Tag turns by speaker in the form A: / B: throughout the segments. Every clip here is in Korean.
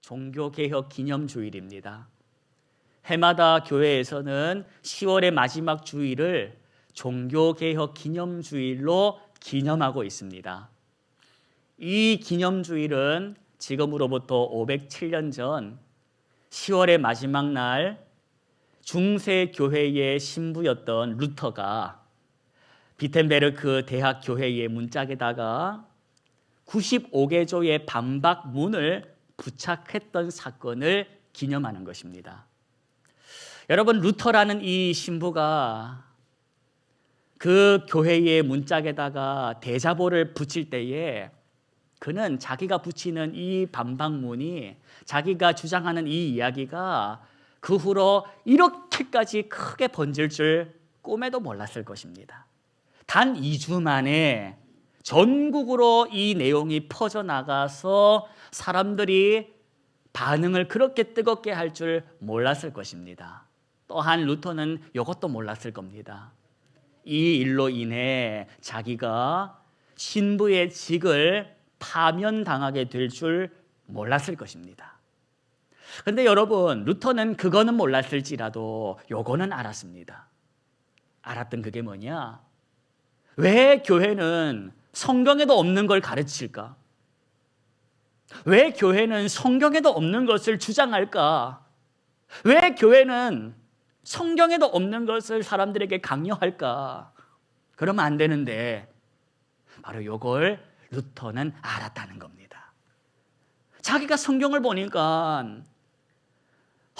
A: 종교개혁 기념주일입니다. 해마다 교회에서는 10월의 마지막 주일을 종교개혁 기념주일로 기념하고 있습니다. 이 기념주일은 지금으로부터 507년 전 10월의 마지막 날 중세 교회의 신부였던 루터가 비텐베르크 대학 교회의 문짝에다가 95개조의 반박문을 부착했던 사건을 기념하는 것입니다. 여러분, 루터라는 이 신부가 그 교회의 문짝에다가 대자보를 붙일 때에 그는 자기가 붙이는 이 반박문이, 자기가 주장하는 이 이야기가 그 후로 이렇게까지 크게 번질 줄 꿈에도 몰랐을 것입니다. 단 2주 만에 전국으로 이 내용이 퍼져나가서 사람들이 반응을 그렇게 뜨겁게 할 줄 몰랐을 것입니다. 또한 루터는 이것도 몰랐을 겁니다. 이 일로 인해 자기가 신부의 직을 파면당하게 될 줄 몰랐을 것입니다. 그런데 여러분, 루터는 그거는 몰랐을지라도 요거는 알았습니다. 알았던 그게 뭐냐? 왜 교회는 성경에도 없는 걸 가르칠까? 왜 교회는 성경에도 없는 것을 주장할까? 왜 교회는 성경에도 없는 것을 사람들에게 강요할까? 그러면 안 되는데 바로 이걸 루터는 알았다는 겁니다. 자기가 성경을 보니까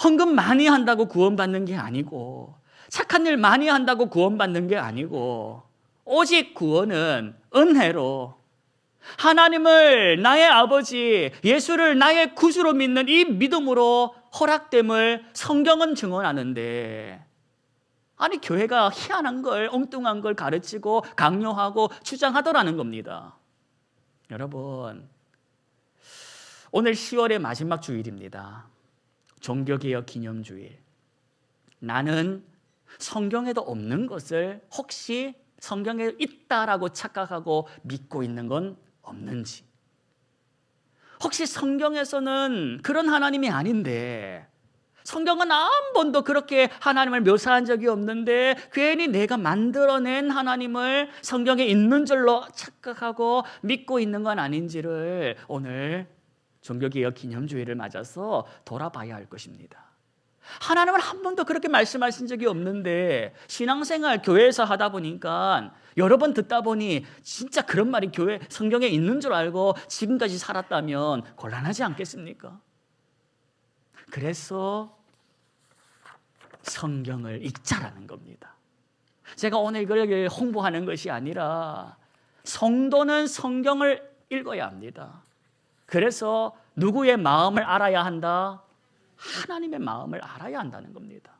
A: 헌금 많이 한다고 구원받는 게 아니고, 착한 일 많이 한다고 구원받는 게 아니고, 오직 구원은 은혜로 하나님을 나의 아버지, 예수를 나의 구주로 믿는 이 믿음으로 허락됨을 성경은 증언하는데, 아니 교회가 희한한 걸, 엉뚱한 걸 가르치고 강요하고 주장하더라는 겁니다. 여러분, 오늘 10월의 마지막 주일입니다. 종교개혁 기념주일. 나는 성경에도 없는 것을 혹시 성경에 있다라고 착각하고 믿고 있는 건 없는지, 혹시 성경에서는 그런 하나님이 아닌데, 성경은 한 번도 그렇게 하나님을 묘사한 적이 없는데 괜히 내가 만들어낸 하나님을 성경에 있는 줄로 착각하고 믿고 있는 건 아닌지를 오늘 종교개혁 기념주일을 맞아서 돌아봐야 할 것입니다. 하나님은 한 번도 그렇게 말씀하신 적이 없는데 신앙생활 교회에서 하다 보니까 여러 번 듣다 보니 진짜 그런 말이 교회 성경에 있는 줄 알고 지금까지 살았다면 곤란하지 않겠습니까? 그래서 성경을 읽자라는 겁니다. 제가 오늘 이걸 홍보하는 것이 아니라 성도는 성경을 읽어야 합니다. 그래서 누구의 마음을 알아야 한다? 하나님의 마음을 알아야 한다는 겁니다.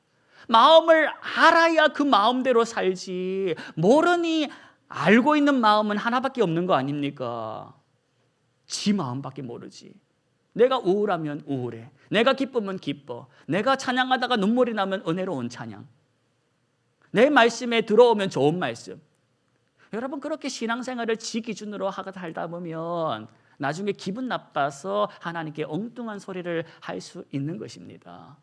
A: 마음을 알아야 그 마음대로 살지, 모르니 알고 있는 마음은 하나밖에 없는 거 아닙니까? 지 마음밖에 모르지. 내가 우울하면 우울해, 내가 기쁘면 기뻐, 내가 찬양하다가 눈물이 나면 은혜로운 찬양, 내 말씀에 들어오면 좋은 말씀. 여러분, 그렇게 신앙생활을 지 기준으로 하다 살다 보면 나중에 기분 나빠서 하나님께 엉뚱한 소리를 할 수 있는 것입니다.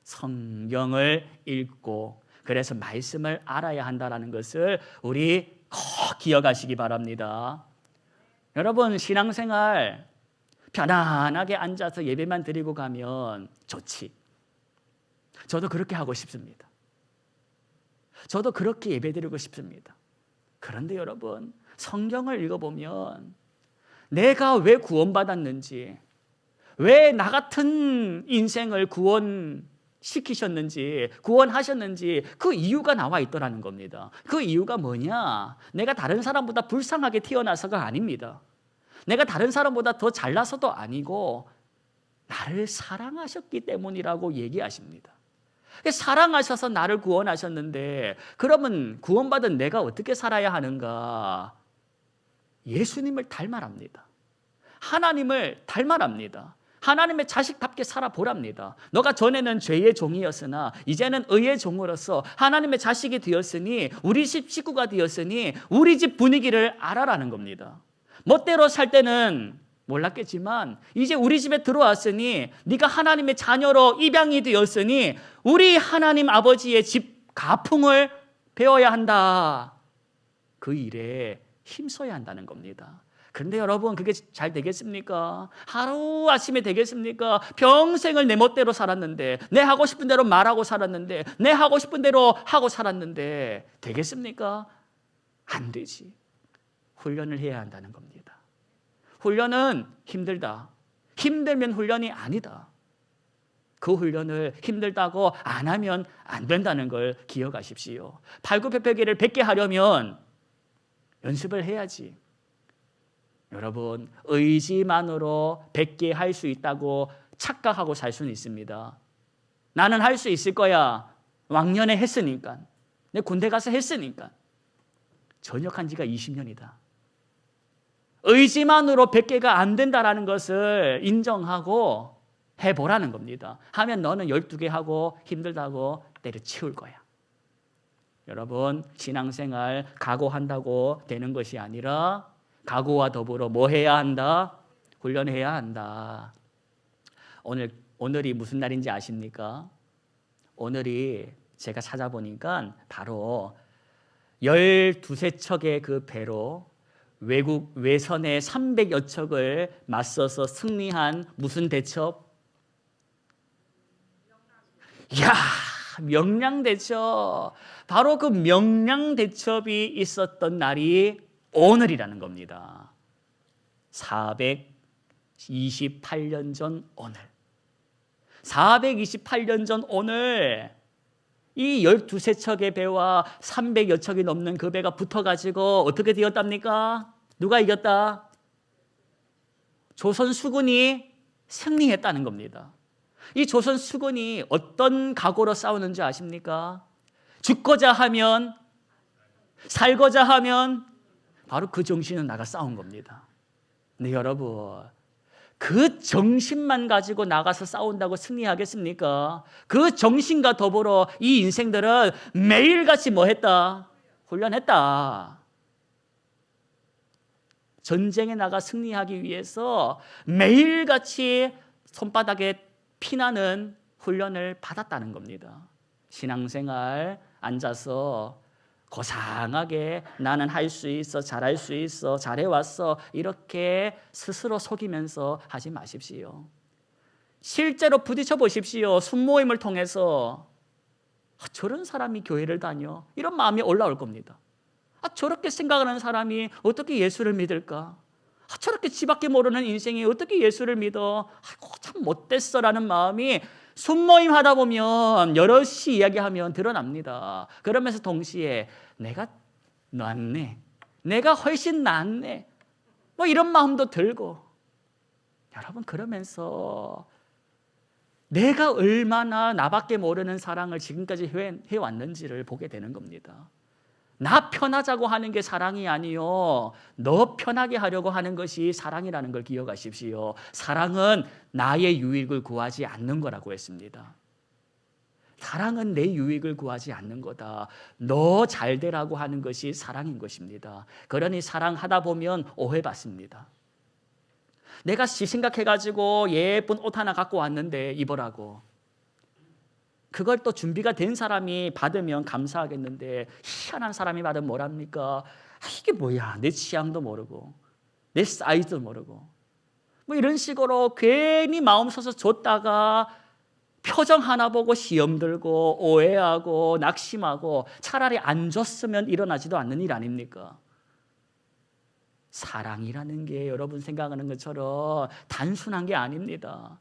A: 성경을 읽고 그래서 말씀을 알아야 한다는 것을 우리 꼭 기억하시기 바랍니다. 여러분, 신앙생활 편안하게 앉아서 예배만 드리고 가면 좋지. 저도 그렇게 하고 싶습니다. 저도 그렇게 예배 드리고 싶습니다. 그런데 여러분, 성경을 읽어보면 내가 왜 구원받았는지, 왜 나 같은 인생을 구원시키셨는지, 구원하셨는지 그 이유가 나와 있더라는 겁니다. 그 이유가 뭐냐? 내가 다른 사람보다 불쌍하게 태어나서가 아닙니다. 내가 다른 사람보다 더 잘나서도 아니고 나를 사랑하셨기 때문이라고 얘기하십니다. 사랑하셔서 나를 구원하셨는데 그러면 구원받은 내가 어떻게 살아야 하는가? 예수님을 닮아랍니다. 하나님을 닮아랍니다. 하나님의 자식답게 살아보랍니다. 너가 전에는 죄의 종이었으나 이제는 의의 종으로서 하나님의 자식이 되었으니, 우리 집 식구가 되었으니 우리 집 분위기를 알아라는 겁니다. 멋대로 살 때는 몰랐겠지만 이제 우리 집에 들어왔으니 네가 하나님의 자녀로 입양이 되었으니 우리 하나님 아버지의 집 가풍을 배워야 한다. 그 일에 힘써야 한다는 겁니다. 그런데 여러분, 그게 잘 되겠습니까? 하루아침에 되겠습니까? 평생을 내 멋대로 살았는데, 내 하고 싶은 대로 말하고 살았는데, 내 하고 싶은 대로 하고 살았는데 되겠습니까? 안 되지. 훈련을 해야 한다는 겁니다. 훈련은 힘들다. 힘들면 훈련이 아니다. 그 훈련을 힘들다고 안 하면 안 된다는 걸 기억하십시오. 팔굽혀펴기를 100개 하려면 연습을 해야지. 여러분, 의지만으로 100개 할 수 있다고 착각하고 살 수는 있습니다. 나는 할 수 있을 거야. 왕년에 했으니까. 내 군대 가서 했으니까. 전역한 지가 20년이다. 의지만으로 100개가 안 된다는 것을 인정하고 해보라는 겁니다. 하면 너는 12개 하고 힘들다고 때려치울 거야. 여러분, 신앙생활 각오한다고 되는 것이 아니라 각오와 더불어 뭐 해야 한다? 훈련해야 한다. 오늘이 무슨 날인지 아십니까? 오늘이 제가 찾아보니까 바로 12척의 그 배로 외국 외선의 300여 척을 맞서서 승리한 무슨 대첩? 이야, 명량대첩. 바로 그 명량대첩이 있었던 날이 오늘이라는 겁니다. 428년 전 오늘. 428년 전 오늘 이 12척의 배와 300여 척이 넘는 그 배가 붙어가지고 어떻게 되었답니까? 누가 이겼다? 조선 수군이 승리했다는 겁니다. 이 조선 수군이 어떤 각오로 싸우는지 아십니까? 죽고자 하면, 살고자 하면 바로 그 정신은 나가 싸운 겁니다. 근데 여러분, 그 정신만 가지고 나가서 싸운다고 승리하겠습니까? 그 정신과 더불어 이 인생들은 매일같이 뭐 했다? 훈련했다. 전쟁에 나가 승리하기 위해서 매일같이 손바닥에 피나는 훈련을 받았다는 겁니다. 신앙생활 앉아서 고상하게 나는 할 수 있어, 잘할 수 있어, 잘해왔어 이렇게 스스로 속이면서 하지 마십시오. 실제로 부딪혀 보십시오. 순모임을 통해서 저런 사람이 교회를 다녀? 이런 마음이 올라올 겁니다. 저렇게 생각하는 사람이 어떻게 예수를 믿을까? 저렇게 지밖에 모르는 인생이 어떻게 예수를 믿어? 아이고, 참 못됐어라는 마음이 순모임 하다 보면 여럿이 이야기하면 드러납니다. 그러면서 동시에 내가 낫네, 내가 훨씬 낫네, 뭐 이런 마음도 들고, 여러분 그러면서 내가 얼마나 나밖에 모르는 사랑을 지금까지 해왔는지를 보게 되는 겁니다. 나 편하자고 하는 게 사랑이 아니요, 너 편하게 하려고 하는 것이 사랑이라는 걸 기억하십시오. 사랑은 나의 유익을 구하지 않는 거라고 했습니다. 사랑은 내 유익을 구하지 않는 거다. 너 잘 되라고 하는 것이 사랑인 것입니다. 그러니 사랑하다 보면 오해받습니다. 내가 생각해가지고 예쁜 옷 하나 갖고 왔는데 입으라고, 그걸 또 준비가 된 사람이 받으면 감사하겠는데 희한한 사람이 받으면 뭐랍니까? 이게 뭐야, 내 취향도 모르고 내 사이즈도 모르고 뭐 이런 식으로 괜히 마음 써서 줬다가 표정 하나 보고 시험 들고 오해하고 낙심하고 차라리 안 줬으면 일어나지도 않는 일 아닙니까? 사랑이라는 게 여러분 생각하는 것처럼 단순한 게 아닙니다.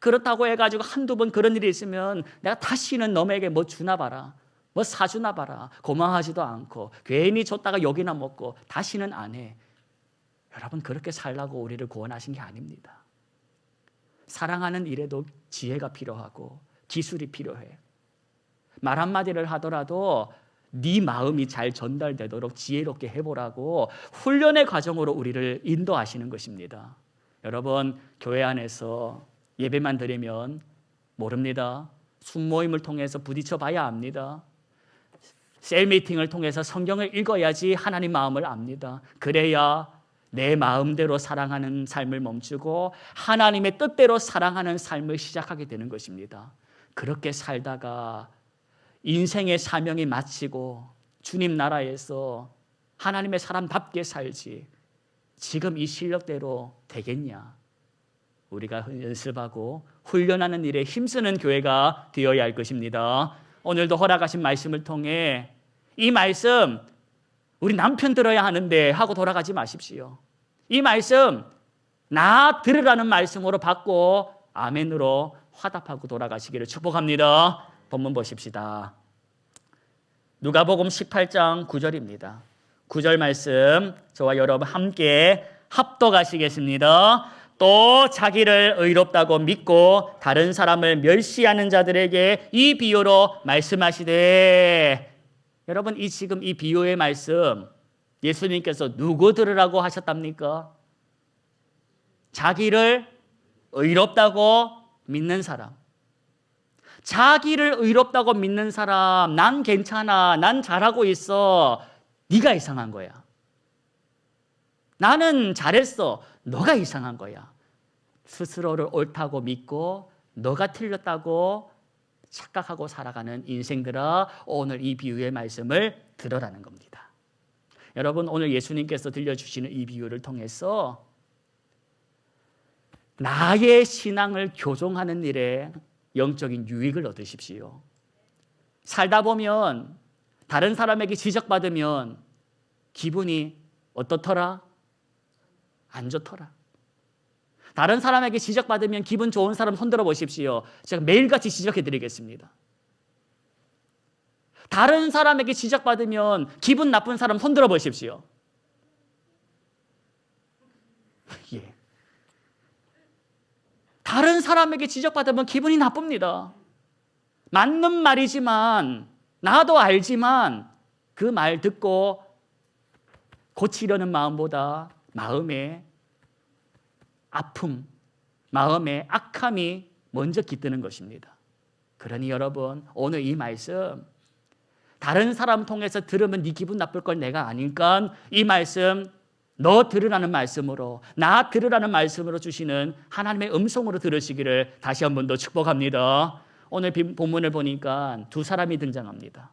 A: 그렇다고 해가지고 한두 번 그런 일이 있으면 내가 다시는 너에게 뭐 주나 봐라, 뭐 사주나 봐라, 고마워하지도 않고 괜히 줬다가 욕이나 먹고 다시는 안 해. 여러분 그렇게 살라고 우리를 구원하신 게 아닙니다. 사랑하는 일에도 지혜가 필요하고 기술이 필요해. 말 한마디를 하더라도 네 마음이 잘 전달되도록 지혜롭게 해보라고 훈련의 과정으로 우리를 인도하시는 것입니다. 여러분 교회 안에서 예배만 드리면 모릅니다. 순모임을 통해서 부딪혀 봐야 압니다. 셀미팅을 통해서 성경을 읽어야지 하나님 마음을 압니다. 그래야 내 마음대로 사랑하는 삶을 멈추고 하나님의 뜻대로 사랑하는 삶을 시작하게 되는 것입니다. 그렇게 살다가 인생의 사명이 마치고 주님 나라에서 하나님의 사람답게 살지 지금 이 실력대로 되겠냐? 우리가 연습하고 훈련하는 일에 힘쓰는 교회가 되어야 할 것입니다. 오늘도 허락하신 말씀을 통해 이 말씀 우리 남편 들어야 하는데 하고 돌아가지 마십시오. 이 말씀 나 들으라는 말씀으로 받고 아멘으로 화답하고 돌아가시기를 축복합니다. 본문 보십시다. 누가복음 18장 9절입니다. 9절 말씀 저와 여러분 함께 합독하시겠습니다. 또 자기를 의롭다고 믿고 다른 사람을 멸시하는 자들에게 이 비유로 말씀하시되, 여러분 지금 이 비유의 말씀 예수님께서 누구 들으라고 하셨답니까? 자기를 의롭다고 믿는 사람. 자기를 의롭다고 믿는 사람, 난 괜찮아, 난 잘하고 있어, 네가 이상한 거야. 나는 잘했어, 너가 이상한 거야. 스스로를 옳다고 믿고 너가 틀렸다고 착각하고 살아가는 인생들아, 오늘 이 비유의 말씀을 들으라는 겁니다. 여러분, 오늘 예수님께서 들려주시는 이 비유를 통해서 나의 신앙을 교정하는 일에 영적인 유익을 얻으십시오. 살다 보면 다른 사람에게 지적받으면 기분이 어떻더라? 안 좋더라. 다른 사람에게 지적받으면 기분 좋은 사람 손들어 보십시오. 제가 매일같이 지적해 드리겠습니다. 다른 사람에게 지적받으면 기분 나쁜 사람 손들어 보십시오. 예. 다른 사람에게 지적받으면 기분이 나쁩니다. 맞는 말이지만 나도 알지만 그 말 듣고 고치려는 마음보다 마음에 아픔, 마음에 악함이 먼저 깃드는 것입니다. 그러니 여러분, 오늘 이 말씀 다른 사람 통해서 들으면 네 기분 나쁠 걸 내가 아니까 이 말씀 너 들으라는 말씀으로, 나 들으라는 말씀으로 주시는 하나님의 음성으로 들으시기를 다시 한 번 더 축복합니다. 오늘 본문을 보니까 두 사람이 등장합니다.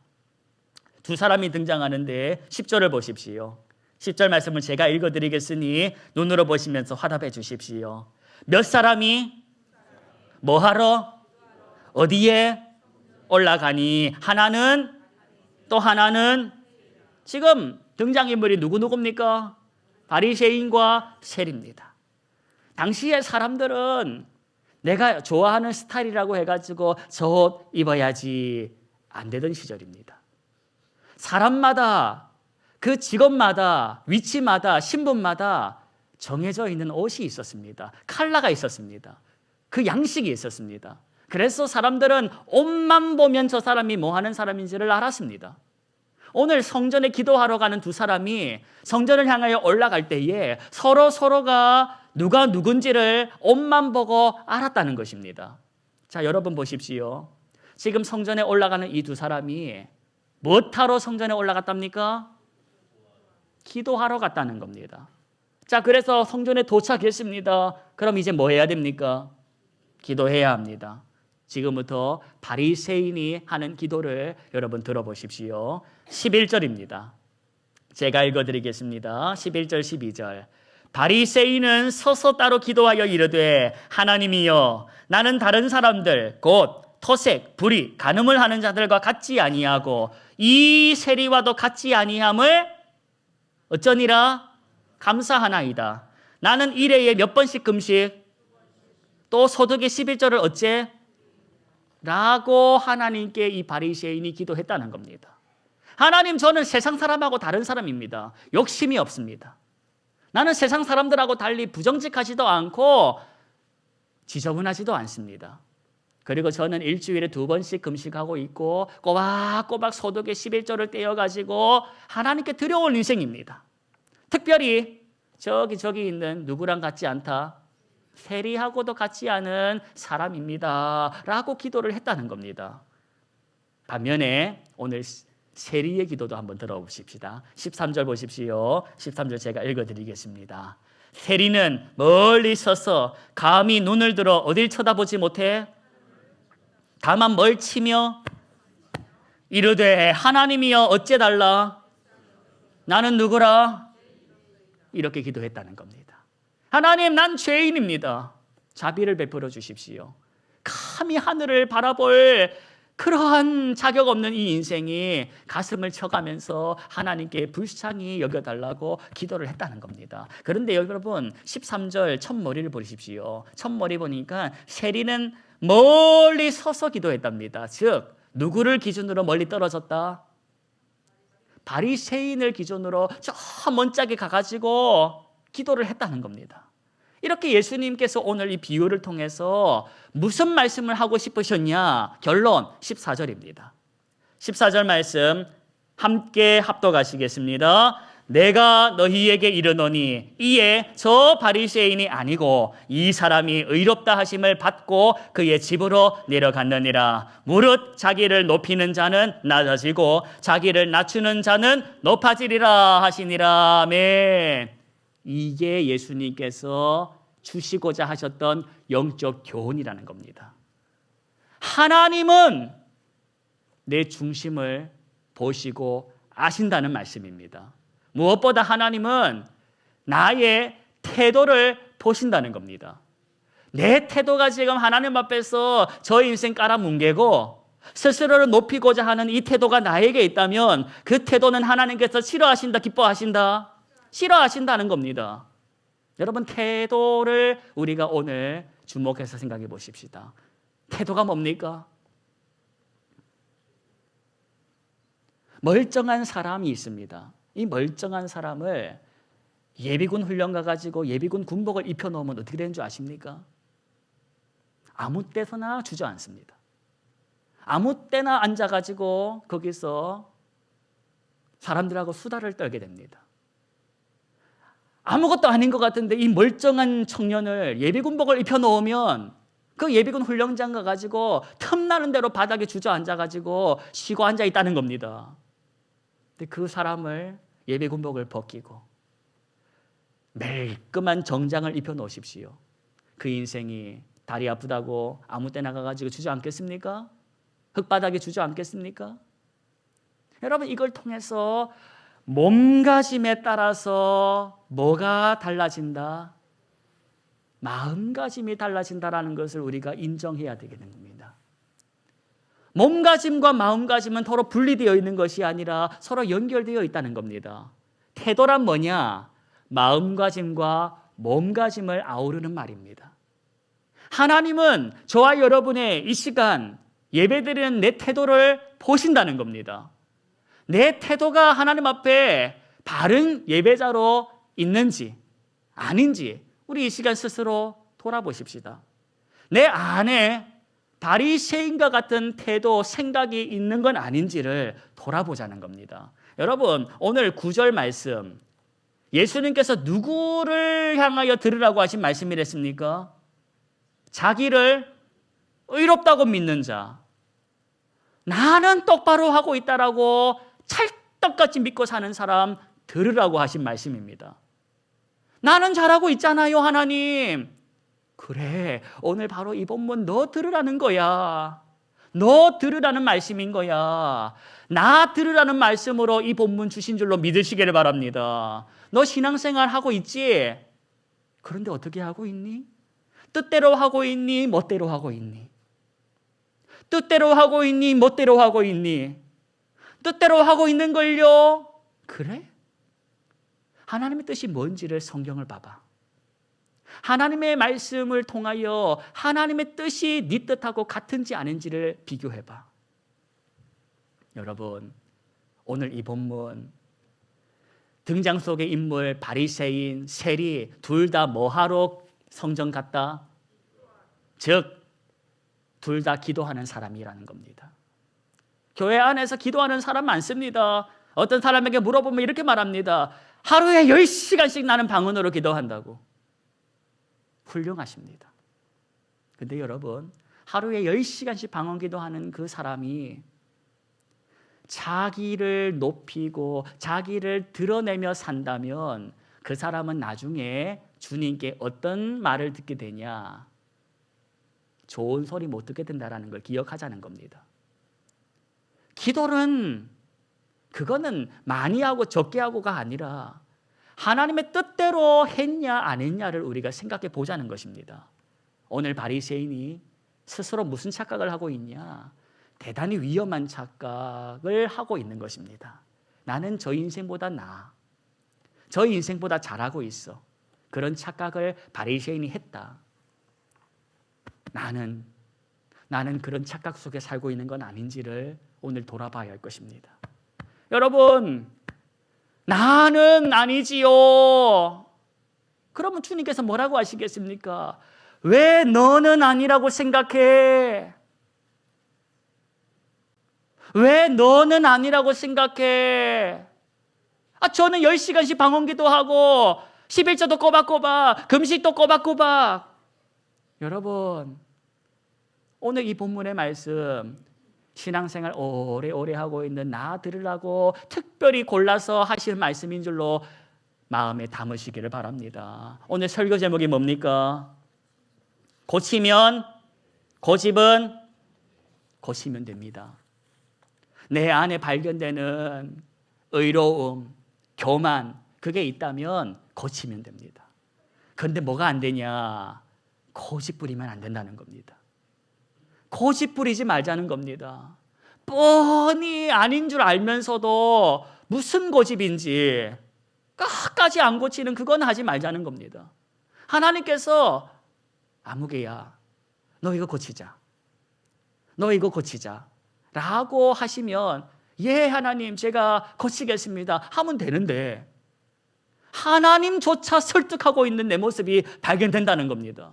A: 두 사람이 등장하는데 10절을 보십시오. 10절 말씀을 제가 읽어드리겠으니 눈으로 보시면서 화답해 주십시오. 몇 사람이 뭐하러 어디에 올라가니? 하나는, 또 하나는. 지금 등장인물이 누구입니까? 바리새인과 세리입니다. 당시의 사람들은 내가 좋아하는 스타일이라고 해가지고 저 옷 입어야지 안 되던 시절입니다. 사람마다, 그 직업마다, 위치마다, 신분마다 정해져 있는 옷이 있었습니다. 컬러가 있었습니다. 그 양식이 있었습니다. 그래서 사람들은 옷만 보면 저 사람이 뭐 하는 사람인지를 알았습니다. 오늘 성전에 기도하러 가는 두 사람이 성전을 향하여 올라갈 때에 서로가 누가 누군지를 옷만 보고 알았다는 것입니다. 자, 여러분 보십시오. 지금 성전에 올라가는 이 두 사람이 무엇하러 성전에 올라갔답니까? 기도하러 갔다는 겁니다. 자, 그래서 성전에 도착했습니다. 그럼 이제 뭐 해야 됩니까? 기도해야 합니다. 지금부터 바리새인이 하는 기도를 여러분 들어보십시오. 11절입니다. 제가 읽어드리겠습니다. 11절 12절. 바리새인은 서서 따로 기도하여 이르되, 하나님이여, 나는 다른 사람들 곧 토색, 불의, 간음을 하는 자들과 같지 아니하고 이 세리와도 같지 아니함을 어쩌니라? 감사하나이다. 나는 일회에 몇 번씩 금식, 또 소득의 11절을 어째? 라고 하나님께 이 바리새인이 기도했다는 겁니다. 하나님, 저는 세상 사람하고 다른 사람입니다. 욕심이 없습니다. 나는 세상 사람들하고 달리 부정직하지도 않고 지저분하지도 않습니다. 그리고 저는 일주일에 2번씩 금식하고 있고 꼬박꼬박 소득의 11조를 떼어가지고 하나님께 드려온 인생입니다. 특별히 저기 있는 누구랑 같지 않다, 세리하고도 같지 않은 사람입니다 라고 기도를 했다는 겁니다. 반면에 오늘 세리의 기도도 한번 들어보십시다. 13절 보십시오. 13절 제가 읽어드리겠습니다. 세리는 멀리 서서 감히 눈을 들어 어딜 쳐다보지 못해 다만 뭘 치며 이르되 하나님이여 어째달라 나는 누구라 이렇게 기도했다는 겁니다. 하나님, 난 죄인입니다. 자비를 베풀어 주십시오. 감히 하늘을 바라볼 그러한 자격 없는 이 인생이 가슴을 쳐가면서 하나님께 불쌍히 여겨달라고 기도를 했다는 겁니다. 그런데 여러분 13절 첫머리를 보십시오. 첫머리 보니까 세리는 멀리 서서 기도했답니다. 즉 누구를 기준으로 멀리 떨어졌다? 바리새인을 기준으로 저 먼 짝에 가가지고 기도를 했다는 겁니다. 이렇게 예수님께서 오늘 이 비유를 통해서 무슨 말씀을 하고 싶으셨냐? 결론 14절입니다. 14절 말씀 함께 합독하시겠습니다. 내가 너희에게 이르노니 이에 저 바리새인이 아니고 이 사람이 의롭다 하심을 받고 그의 집으로 내려갔느니라. 무릇 자기를 높이는 자는 낮아지고 자기를 낮추는 자는 높아지리라 하시니라. 아멘. 이게 예수님께서 주시고자 하셨던 영적 교훈이라는 겁니다. 하나님은 내 중심을 보시고 아신다는 말씀입니다. 무엇보다 하나님은 나의 태도를 보신다는 겁니다. 내 태도가 지금 하나님 앞에서 저 인생 깔아뭉개고 스스로를 높이고자 하는 이 태도가 나에게 있다면 그 태도는 하나님께서 싫어하신다, 기뻐하신다? 싫어하신다는 겁니다. 여러분, 태도를 우리가 오늘 주목해서 생각해 보십시다. 태도가 뭡니까? 멀쩡한 사람이 있습니다. 이 멀쩡한 사람을 예비군 훈련 가가지고 예비군 군복을 입혀놓으면 어떻게 되는 줄 아십니까? 아무 때서나 주저앉습니다. 아무 때나 앉아가지고 거기서 사람들하고 수다를 떨게 됩니다. 아무것도 아닌 것 같은데 이 멀쩡한 청년을 예비군복을 입혀놓으면 그 예비군 훈련장 가가지고 틈나는 대로 바닥에 주저앉아가지고 쉬고 앉아있다는 겁니다. 근데 그 사람을 예비군복을 벗기고 매끈한 정장을 입혀놓으십시오. 그 인생이 다리 아프다고 아무 때나 가가지고 주저앉겠습니까? 흙바닥에 주저앉겠습니까? 여러분, 이걸 통해서 몸가짐에 따라서 뭐가 달라진다? 마음가짐이 달라진다라는 것을 우리가 인정해야 되겠는 겁니다. 몸가짐과 마음가짐은 서로 분리되어 있는 것이 아니라 서로 연결되어 있다는 겁니다. 태도란 뭐냐? 마음가짐과 몸가짐을 아우르는 말입니다. 하나님은 저와 여러분의 이 시간 예배드리는 내 태도를 보신다는 겁니다. 내 태도가 하나님 앞에 바른 예배자로 있는지 아닌지 우리 이 시간 스스로 돌아보십시다. 내 안에 바리새인과 같은 태도, 생각이 있는 건 아닌지를 돌아보자는 겁니다. 여러분, 오늘 9절 말씀 예수님께서 누구를 향하여 들으라고 하신 말씀이랬습니까? 자기를 의롭다고 믿는 자, 나는 똑바로 하고 있다라고 찰떡같이 믿고 사는 사람 들으라고 하신 말씀입니다. 나는 잘하고 있잖아요, 하나님. 그래, 오늘 바로 이 본문 너 들으라는 거야. 너 들으라는 말씀인 거야. 나 들으라는 말씀으로 이 본문 주신 줄로 믿으시기를 바랍니다. 너 신앙생활 하고 있지? 그런데 어떻게 하고 있니? 뜻대로 하고 있니? 멋대로 하고 있니? 뜻대로 하고 있니? 멋대로 하고 있니? 뜻대로 하고 있는 걸요? 그래? 하나님의 뜻이 뭔지를 성경을 봐봐. 하나님의 말씀을 통하여 하나님의 뜻이 네 뜻하고 같은지 아닌지를 비교해봐. 여러분, 오늘 이 본문 등장 속의 인물 바리새인, 세리 둘 다 뭐하러 성전 갔다? 즉 둘 다 기도하는 사람이라는 겁니다. 교회 안에서 기도하는 사람 많습니다. 어떤 사람에게 물어보면 이렇게 말합니다. 하루에 10시간씩 나는 방언으로 기도한다고. 훌륭하십니다. 근데 여러분, 하루에 10시간씩 방언 기도하는 그 사람이 자기를 높이고 자기를 드러내며 산다면 그 사람은 나중에 주님께 어떤 말을 듣게 되냐? 좋은 소리 못 듣게 된다는 걸 기억하자는 겁니다. 기도는 그거는 많이 하고 적게 하고가 아니라 하나님의 뜻대로 했냐 안 했냐를 우리가 생각해 보자는 것입니다. 오늘 바리새인이 스스로 무슨 착각을 하고 있냐? 대단히 위험한 착각을 하고 있는 것입니다. 나는 저 인생보다 나아. 저 인생보다 잘하고 있어. 그런 착각을 바리새인이 했다. 나는 그런 착각 속에 살고 있는 건 아닌지를 오늘 돌아봐야 할 것입니다. 여러분, 나는 아니지요. 그러면 주님께서 뭐라고 하시겠습니까? 왜 너는 아니라고 생각해? 왜 너는 아니라고 생각해? 저는 10시간씩 방언기도 하고 11조도 꼬박꼬박, 금식도 꼬박꼬박. 여러분, 오늘 이 본문의 말씀, 신앙생활 오래오래 하고 있는 나 들으라고 특별히 골라서 하실 말씀인 줄로 마음에 담으시기를 바랍니다. 오늘 설교 제목이 뭡니까? 고치면, 고집은 고치면 됩니다. 내 안에 발견되는 의로움, 교만, 그게 있다면 고치면 됩니다. 그런데 뭐가 안 되냐? 고집 부리면 안 된다는 겁니다. 고집 부리지 말자는 겁니다. 뻔히 아닌 줄 알면서도 무슨 고집인지 끝까지 안 고치는 그건 하지 말자는 겁니다. 하나님께서 아무개야, 너 이거 고치자. 너 이거 고치자. 라고 하시면 예 하나님 제가 고치겠습니다 하면 되는데 하나님조차 설득하고 있는 내 모습이 발견된다는 겁니다.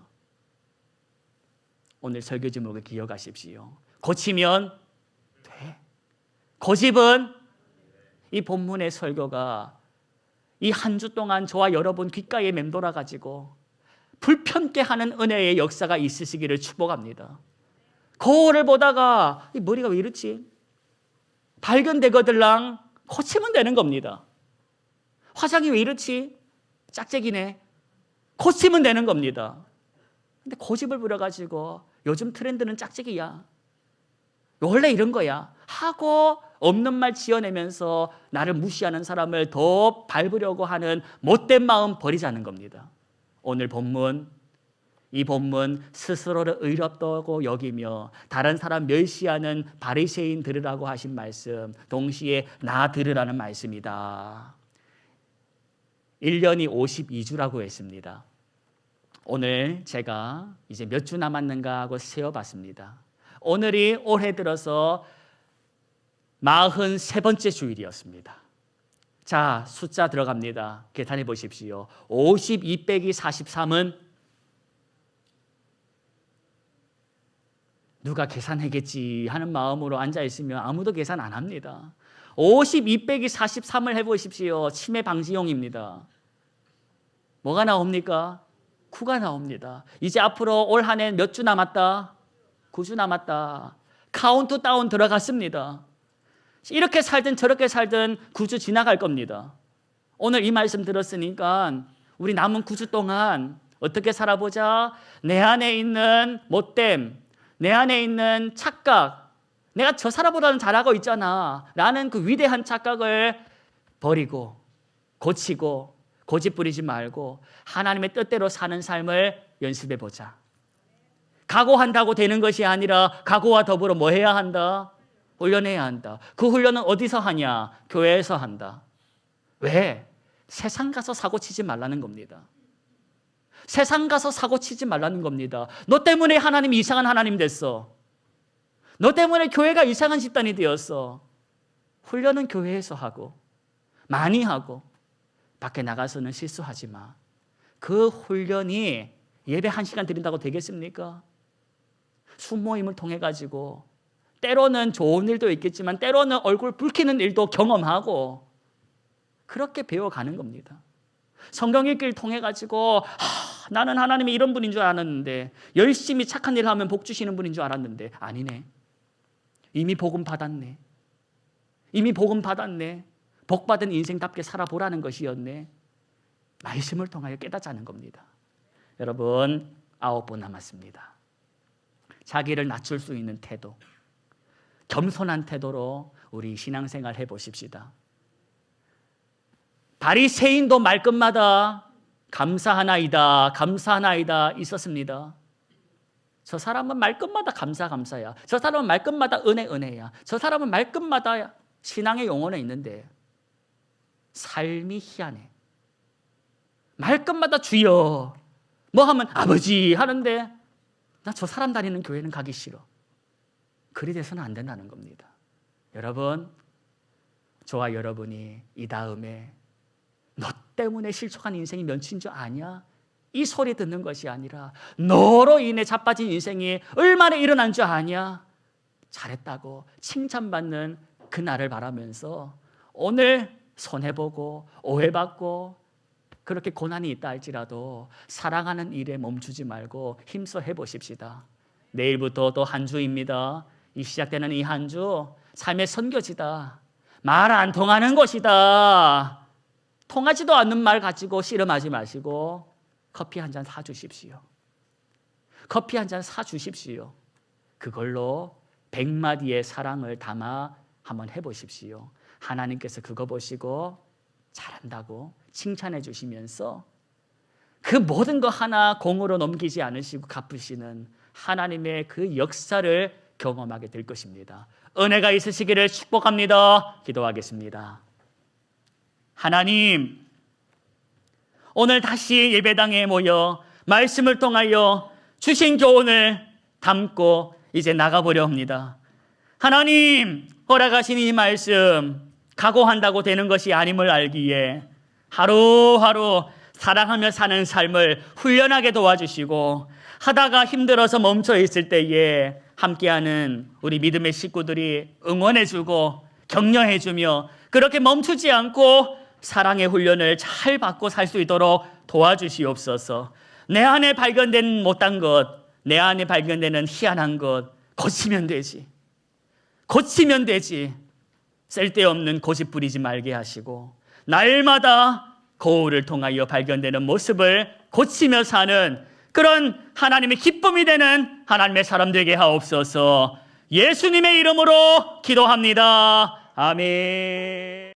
A: 오늘 설교 제목을 기억하십시오. 고치면 돼. 고집은 이 본문의 설교가 이 한 주 동안 저와 여러분 귓가에 맴돌아 가지고 불편케 하는 은혜의 역사가 있으시기를 축복합니다. 거울을 보다가 이 머리가 왜 이렇지? 발견되거들랑 고치면 되는 겁니다. 화장이 왜 이렇지? 짝짝이네. 고치면 되는 겁니다. 근데 고집을 부려가지고 요즘 트렌드는 짝짝이야. 원래 이런 거야. 하고 없는 말 지어내면서 나를 무시하는 사람을 더 밟으려고 하는 못된 마음 버리자는 겁니다. 오늘 본문, 이 본문 스스로를 의롭다고 여기며 다른 사람 멸시하는 바리새인 들으라고 하신 말씀, 동시에 나 들으라는 말씀이다. 1년이 52주라고 했습니다. 오늘 제가 이제 몇 주 남았는가 하고 세어봤습니다. 오늘이 올해 들어서 43번째 주일이었습니다. 자, 숫자 들어갑니다. 계산해 보십시오. 52 빼기 43은 누가 계산하겠지 하는 마음으로 앉아있으면 아무도 계산 안 합니다. 52 빼기 43을 해보십시오. 치매 방지용입니다. 뭐가 나옵니까? 9가 나옵니다. 이제 앞으로 올 한 해 몇 주 남았다? 9주 남았다. 카운트다운 들어갔습니다. 이렇게 살든 저렇게 살든 9주 지나갈 겁니다. 오늘 이 말씀 들었으니까 우리 남은 9주 동안 어떻게 살아보자? 내 안에 있는 못됨, 내 안에 있는 착각, 내가 저 사람보다는 잘하고 있잖아 라는 그 위대한 착각을 버리고 고치고 고집 부리지 말고 하나님의 뜻대로 사는 삶을 연습해 보자. 각오한다고 되는 것이 아니라 각오와 더불어 뭐 해야 한다? 훈련해야 한다. 그 훈련은 어디서 하냐? 교회에서 한다. 왜? 세상 가서 사고 치지 말라는 겁니다. 세상 가서 사고 치지 말라는 겁니다. 너 때문에 하나님이 이상한 하나님 됐어. 너 때문에 교회가 이상한 집단이 되었어. 훈련은 교회에서 하고 많이 하고 밖에 나가서는 실수하지 마. 그 훈련이 예배 1시간 드린다고 되겠습니까? 순모임을 통해 가지고 때로는 좋은 일도 있겠지만 때로는 얼굴 붉히는 일도 경험하고 그렇게 배워가는 겁니다. 성경 읽기를 통해 가지고 나는 하나님이 이런 분인 줄 알았는데 열심히 착한 일을 하면 복 주시는 분인 줄 알았는데 아니네. 이미 복음 받았네. 이미 복음 받았네. 복 받은 인생답게 살아보라는 것이었네. 말씀을 통하여 깨닫자는 겁니다. 여러분, 9분 남았습니다. 자기를 낮출 수 있는 태도, 겸손한 태도로 우리 신앙생활 해보십시다. 바리새인도 말끝마다 감사하나이다, 감사하나이다 있었습니다. 저 사람은 말끝마다 감사야. 저 사람은 말끝마다 은혜야. 저 사람은 말끝마다 신앙의 용언에 있는데 삶이 희한해. 말끝마다 주여, 뭐 하면 아버지 하는데 나 저 사람 다니는 교회는 가기 싫어. 그리 돼서는 안 된다는 겁니다. 여러분, 저와 여러분이 이 다음에 너 때문에 실족한 인생이 면치인 줄 아냐? 이 소리 듣는 것이 아니라 너로 인해 자빠진 인생이 얼마나 일어난 줄 아냐? 잘했다고 칭찬받는 그날을 바라면서 오늘 손해보고 오해받고 그렇게 고난이 있다 할지라도 사랑하는 일에 멈추지 말고 힘써 해보십시다. 내일부터 또 한 주입니다. 이 시작되는 이 한 주 삶의 선교지다. 말 안 통하는 것이다. 통하지도 않는 말 가지고 씨름하지 마시고 커피 한 잔 사주십시오. 커피 한 잔 사주십시오. 그걸로 100마디의 사랑을 담아 한번 해보십시오. 하나님께서 그거 보시고 잘한다고 칭찬해 주시면서 그 모든 거 하나 공으로 넘기지 않으시고 갚으시는 하나님의 그 역사를 경험하게 될 것입니다. 은혜가 있으시기를 축복합니다. 기도하겠습니다. 하나님, 오늘 다시 예배당에 모여 말씀을 통하여 주신 교훈을 담고 이제 나가보려 합니다. 하나님, 허락하신 이 말씀 각오한다고 되는 것이 아님을 알기에 하루하루 사랑하며 사는 삶을 훈련하게 도와주시고 하다가 힘들어서 멈춰 있을 때에 함께하는 우리 믿음의 식구들이 응원해주고 격려해주며 그렇게 멈추지 않고 사랑의 훈련을 잘 받고 살 수 있도록 도와주시옵소서. 내 안에 발견된 못한 것, 내 안에 발견되는 희한한 것 고치면 되지. 고치면 되지. 쓸데없는 고집 부리지 말게 하시고 날마다 거울을 통하여 발견되는 모습을 고치며 사는 그런 하나님의 기쁨이 되는 하나님의 사람 되게 하옵소서. 예수님의 이름으로 기도합니다. 아멘.